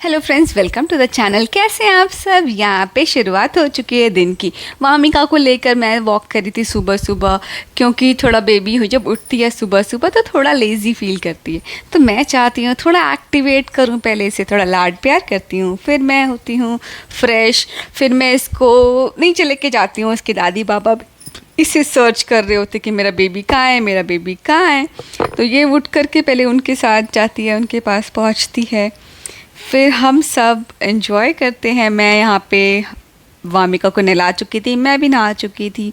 Hello friends, welcome to the channel. कैसे हैं आप सब। यहाँ पे शुरुआत हो चुकी है दिन की। वामिका को लेकर मैं वॉक करी थी सुबह सुबह, क्योंकि थोड़ा बेबी हो जब उठती है सुबह सुबह तो थोड़ा लेज़ी फील करती है। तो मैं चाहती हूँ थोड़ा एक्टिवेट करूँ, पहले से थोड़ा लाड प्यार करती हूँ, फिर मैं होती हूँ फ्रेश। फिर मैं इसको नीचे लेके जाती हूँ। इसके दादी बाबा इसे सर्च कर रहे होते कि मेरा बेबी कहाँ है, मेरा बेबी कहाँ है। तो ये उठ करके पहले उनके साथ जाती है, उनके पास पहुँचती है, फिर हम सब एंजॉय करते हैं। मैं यहाँ पे वामिका को नहला चुकी थी, मैं भी नहा चुकी थी।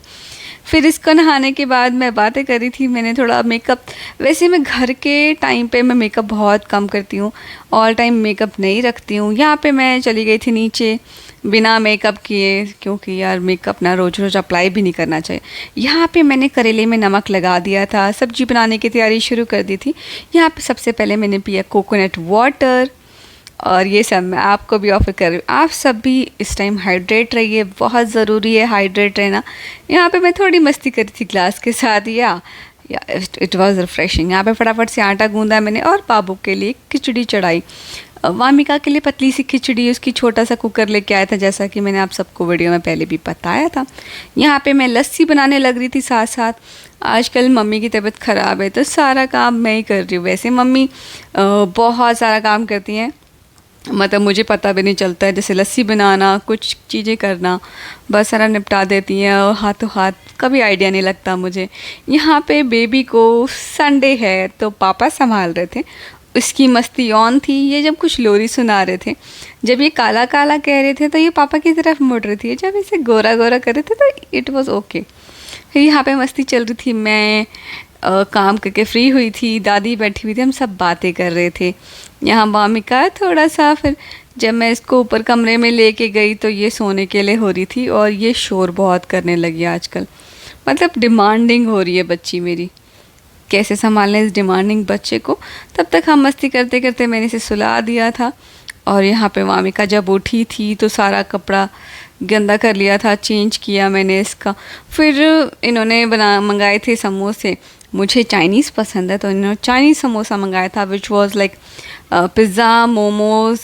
फिर इसको नहाने के बाद मैं बातें करी थी। मैंने थोड़ा मेकअप, वैसे मैं घर के टाइम पे मैं मेकअप बहुत कम करती हूँ, ऑल टाइम मेकअप नहीं रखती हूँ। यहाँ पे मैं चली गई थी नीचे बिना मेकअप किए, क्योंकि यार मेकअप ना रोज़ रोज़ अप्लाई भी नहीं करना चाहिए। यहाँ पे मैंने करेले में नमक लगा दिया था, सब्जी बनाने की तैयारी शुरू कर दी थी। यहाँ पे सबसे पहले मैंने पिया कोकोनट वाटर, और ये सब मैं आपको भी ऑफ़र कर रही हूँ। आप सब भी इस टाइम हाइड्रेट रहिए, बहुत ज़रूरी है हाइड्रेट रहना। यहाँ पे मैं थोड़ी मस्ती करी थी ग्लास के साथ, या इट वाज रिफ्रेशिंग। यहाँ पे फटाफट से आटा गूंदा मैंने और बाबू के लिए खिचड़ी चढ़ाई। वामिका के लिए पतली सी खिचड़ी, उसकी छोटा सा कुकर लेके आया था, जैसा कि मैंने आप सबको वीडियो में पहले भी बताया था। यहाँ पे मैं लस्सी बनाने लग रही थी साथ साथ। आजकल मम्मी की तबीयत ख़राब है तो सारा काम मैं ही कर रही हूँ। वैसे मम्मी बहुत सारा काम करती हैं, मतलब मुझे पता भी नहीं चलता है, जैसे लस्सी बनाना, कुछ चीज़ें करना, बस सारा निपटा देती हैं और हाथों हाथ, कभी आइडिया नहीं लगता मुझे। यहाँ पे बेबी को संडे है तो पापा संभाल रहे थे, उसकी मस्ती ऑन थी। ये जब कुछ लोरी सुना रहे थे, जब ये काला काला कह रहे थे तो ये पापा की तरफ मुड़ रही थी, जब इसे गोरा गोरा कर रहे थे तो इट वाज ओके। फिर यहाँ पे मस्ती चल रही थी, मैं काम करके फ्री हुई थी, दादी बैठी हुई थी, हम सब बातें कर रहे थे। यहाँ वामिका थोड़ा सा, फिर जब मैं इसको ऊपर कमरे में लेके गई तो ये सोने के लिए हो रही थी, और ये शोर बहुत करने लगी आजकल, मतलब डिमांडिंग हो रही है बच्ची मेरी। कैसे संभालना इस डिमांडिंग बच्चे को। तब तक हम मस्ती करते करते मैंने इसे सुला दिया था। और यहाँ पे वामिका जब उठी थी तो सारा कपड़ा गंदा कर लिया था, चेंज किया मैंने इसका। फिर इन्होंने मंगाए थे समोसे। मुझे चाइनीज़ पसंद है तो इन्होंने चाइनीज़ समोसा मंगाया था, which was like pizza momos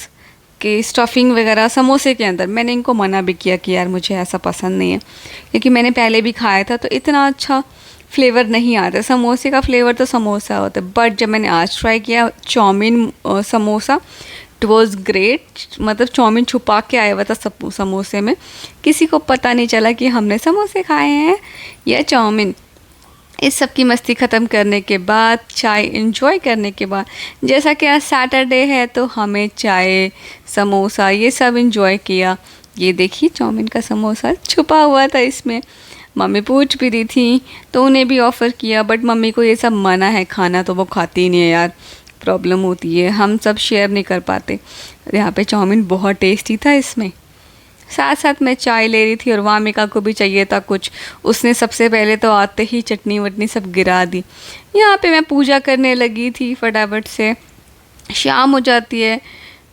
के स्टफिंग वगैरह समोसे के अंदर। मैंने इनको मना भी किया कि यार मुझे ऐसा पसंद नहीं है, क्योंकि मैंने पहले भी खाया था तो इतना अच्छा फ्लेवर नहीं आता। समोसे का फ्लेवर तो समोसा होता है, बट जब मैंने आज ट्राई किया chowmein samosa, it was great. मतलब चाउमीन छुपा के आया हुआ था समोसे में, किसी को पता नहीं चला कि हमने समोसे खाए हैं या चाउमीन। इस सब की मस्ती ख़त्म करने के बाद, चाय इंजॉय करने के बाद, जैसा कि आज सैटरडे है तो हमें चाय समोसा ये सब इंजॉय किया। ये देखिए चाउमीन का समोसा छुपा हुआ था इसमें। मम्मी पूछ भी रही थी तो उन्हें भी ऑफ़र किया, बट मम्मी को ये सब मना है खाना, तो वो खाती ही नहीं है यार, प्रॉब्लम होती है, हम सब शेयर नहीं कर पाते। यहाँ पे चाउमीन बहुत टेस्टी था इसमें। साथ साथ मैं चाय ले रही थी और वामिका को भी चाहिए था कुछ। उसने सबसे पहले तो आते ही चटनी वटनी सब गिरा दी। यहाँ पे मैं पूजा करने लगी थी फटाफट से। शाम हो जाती है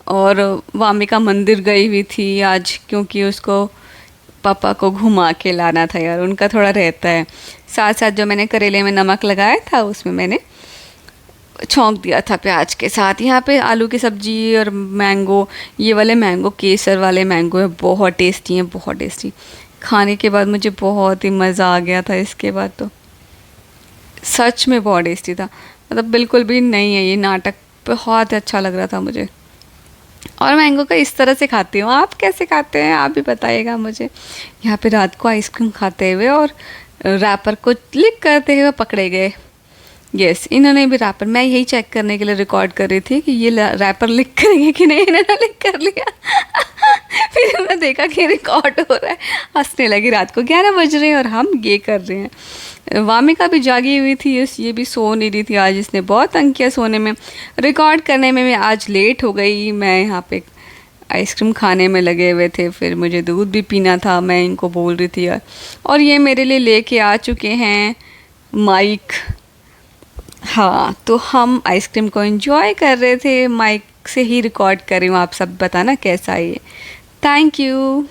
और वामिका मंदिर गई हुई थी आज, क्योंकि उसको पापा को घुमा के लाना था यार, उनका थोड़ा रहता है। साथ साथ जो मैंने करेले में नमक लगाया था उसमें मैंने छौंक दिया था प्याज के साथ। यहाँ पे आलू की सब्जी और मैंगो, ये वाले मैंगो केसर वाले मैंगो है, बहुत टेस्टी हैं, बहुत टेस्टी। खाने के बाद मुझे बहुत ही मज़ा आ गया था। इसके बाद तो सच में बहुत टेस्टी था, मतलब बिल्कुल भी नहीं है ये नाटक, बहुत अच्छा लग रहा था मुझे। और मैंगो का इस तरह से खाती हूँ, आप कैसे खाते हैं आप भी बताइएगा मुझे। यहाँ पे रात को आइसक्रीम खाते हुए और रैपर को क्लिक करते हुए पकड़े गए। यस, इन्होंने भी रैपर, मैं यही चेक करने के लिए रिकॉर्ड कर रही थी कि ये रैपर लिख करेंगे कि नहीं। इन्होंने लिख कर लिया। फिर उन्होंने देखा कि रिकॉर्ड हो रहा है, हंसने लगी। रात को 11 बज रहे हैं और हम ये कर रहे हैं। वामिका भी जागी हुई थी, ये भी सो नहीं रही थी आज, इसने बहुत तंग किया सोने में। रिकॉर्ड करने में मैं आज लेट हो गई। मैं यहाँ पे आइसक्रीम खाने में लगे हुए थे, फिर मुझे दूध भी पीना था, मैं इनको बोल रही थी यार। और ये मेरे लिए लेके आ चुके हैं माइक। हाँ, तो हम आइसक्रीम को एंजॉय कर रहे थे, माइक से ही रिकॉर्ड कर रही हूँ, आप सब बताना कैसा है ये। Thank you.